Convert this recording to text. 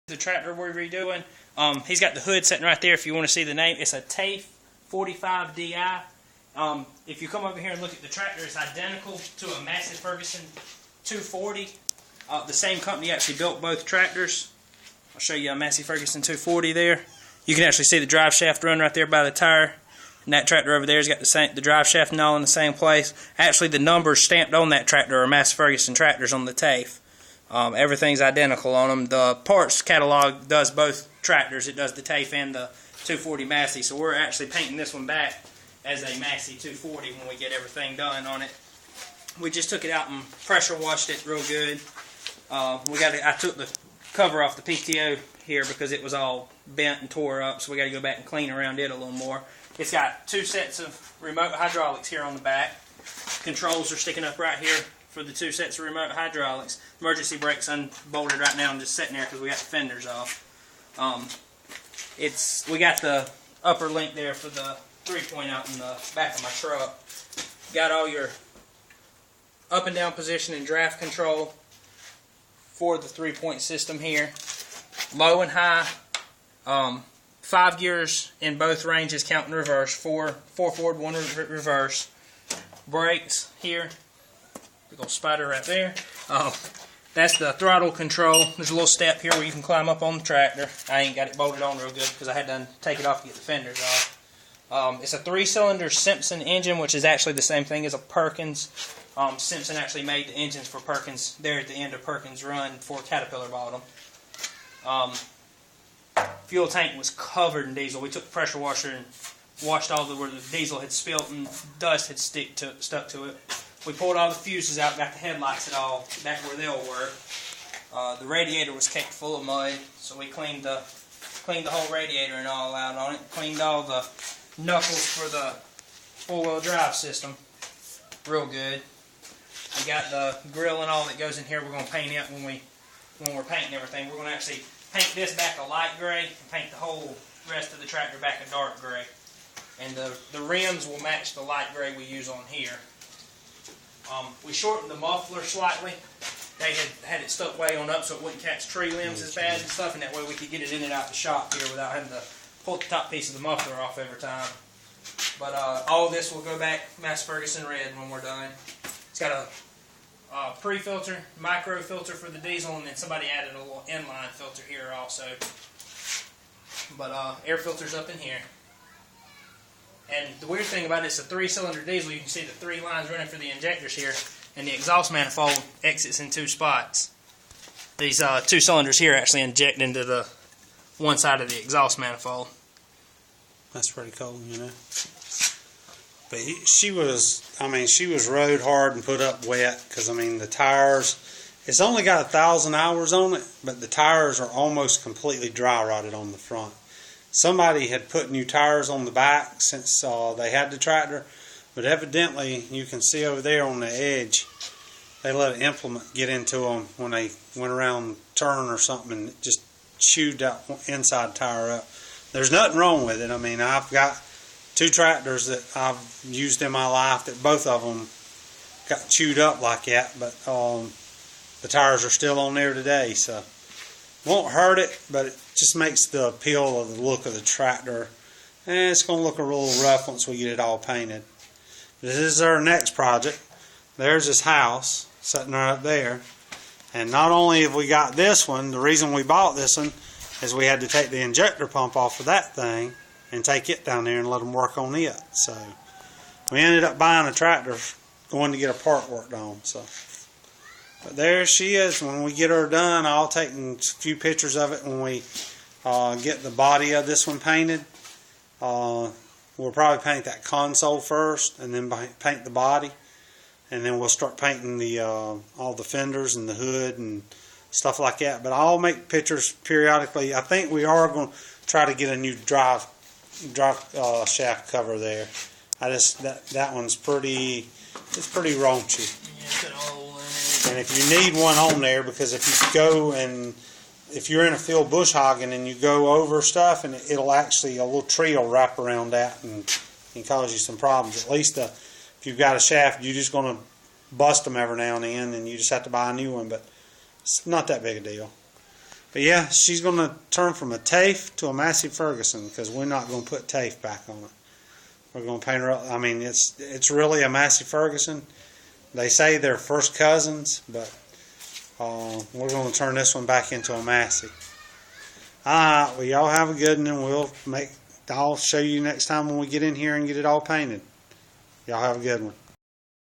The tractor we're redoing. He's got the hood sitting right there if you want to see the name. It's a TAFE 45DI. If you come over here and look at the tractor, it's identical to a Massey Ferguson 240. The same company actually built both tractors. I'll show you a Massey Ferguson 240 there. You can actually see the drive shaft run right there by the tire. And that tractor over there has got the drive shaft and all in the same place. Actually, the numbers stamped on that tractor are Massey Ferguson tractors on the TAFE. Everything's identical on them. The parts catalog does both tractors. It does the TAFE and the 240 Massey. So we're actually painting this one back as a Massey 240 when we get everything done on it. We just took it out and pressure washed it real good. I took the cover off the PTO here because it was all bent and tore up, so we got to go back and clean around it a little more. It's got two sets of remote hydraulics here on the back. Controls are sticking up right here for the two sets of remote hydraulics. Emergency brakes unbolted right now and just sitting there because we got the fenders off. We got the upper link there for the 3-point out in the back of my truck. Got all your up and down position and draft control for the 3-point system here. Low and high. 5 gears in both ranges, counting reverse. Four forward, 1 reverse. Brakes here. Big old spider right there. That's the throttle control. There's a little step here where you can climb up on the tractor. I ain't got it bolted on real good because I had to take it off to get the fenders off. It's a 3-cylinder Simpson engine, which is actually the same thing as a Perkins. Simpson actually made the engines for Perkins there at the end of Perkins' run before Caterpillar bought them. Fuel tank was covered in diesel. We took the pressure washer and washed all where the diesel had spilt and dust had stuck to it. We pulled all the fuses out, got the headlights all back where they'll work. The radiator was caked full of mud, so we cleaned the whole radiator and all out on it. Cleaned all the knuckles for the 4-wheel drive system real good. We got the grill and all that goes in here. We're going to paint it when we're painting everything. We're going to actually paint this back a light gray and paint the whole rest of the tractor back a dark gray. And the rims will match the light gray we use on here. We shortened the muffler slightly. They had it stuck way on up so it wouldn't catch tree limbs as bad and stuff, and that way we could get it in and out the shop here without having to pull the top piece of the muffler off every time. But all this will go back Massey Ferguson red when we're done. It's got a pre-filter, micro filter for the diesel, and then somebody added a little inline filter here also. But air filter's up in here. And the weird thing about it, it's a 3-cylinder diesel. You can see the 3 lines running for the injectors here, and the exhaust manifold exits in 2 spots. These 2 cylinders here actually inject into the one side of the exhaust manifold. That's pretty cool, you know. But she was rode hard and put up wet because, the tires, it's only got 1,000 hours on it, but the tires are almost completely dry rotted on the front. Somebody had put new tires on the back since they had the tractor, but evidently you can see over there on the edge, they let an implement get into them when they went around turn or something and it just chewed that inside tire up. There's nothing wrong with it. I've got 2 tractors that I've used in my life that both of them got chewed up like that, but the tires are still on there today, so won't hurt it, but it just makes the appeal of the look of the tractor. And it's going to look a little rough once we get it all painted. This is our next project. There's this house sitting right up there. And not only have we got this one, the reason we bought this one is we had to take the injector pump off of that thing and take it down there and let them work on it. So we ended up buying a tractor going to get a part worked on. But there she is. When we get her done, I'll take a few pictures of it when we get the body of this one painted. We'll probably paint that console first and then paint the body. And then we'll start painting all the fenders and the hood and stuff like that. But I'll make pictures periodically. I think we are going to try to get a new drive shaft cover there. That one's pretty raunchy. And if you need one on there, because if you're in a field bush hogging and you go over stuff, and it'll actually, a little tree will wrap around that and cause you some problems. At least if you've got a shaft, you're just going to bust them every now and then, and you just have to buy a new one. But it's not that big a deal. But yeah, she's going to turn from a TAFE to a Massey Ferguson because we're not going to put TAFE back on it. We're going to paint her up. I mean, it's really a Massey Ferguson. They say they're first cousins, but we're going to turn this one back into a Massey. Alright, well, y'all have a good one, and I'll show you next time when we get in here and get it all painted. Y'all have a good one.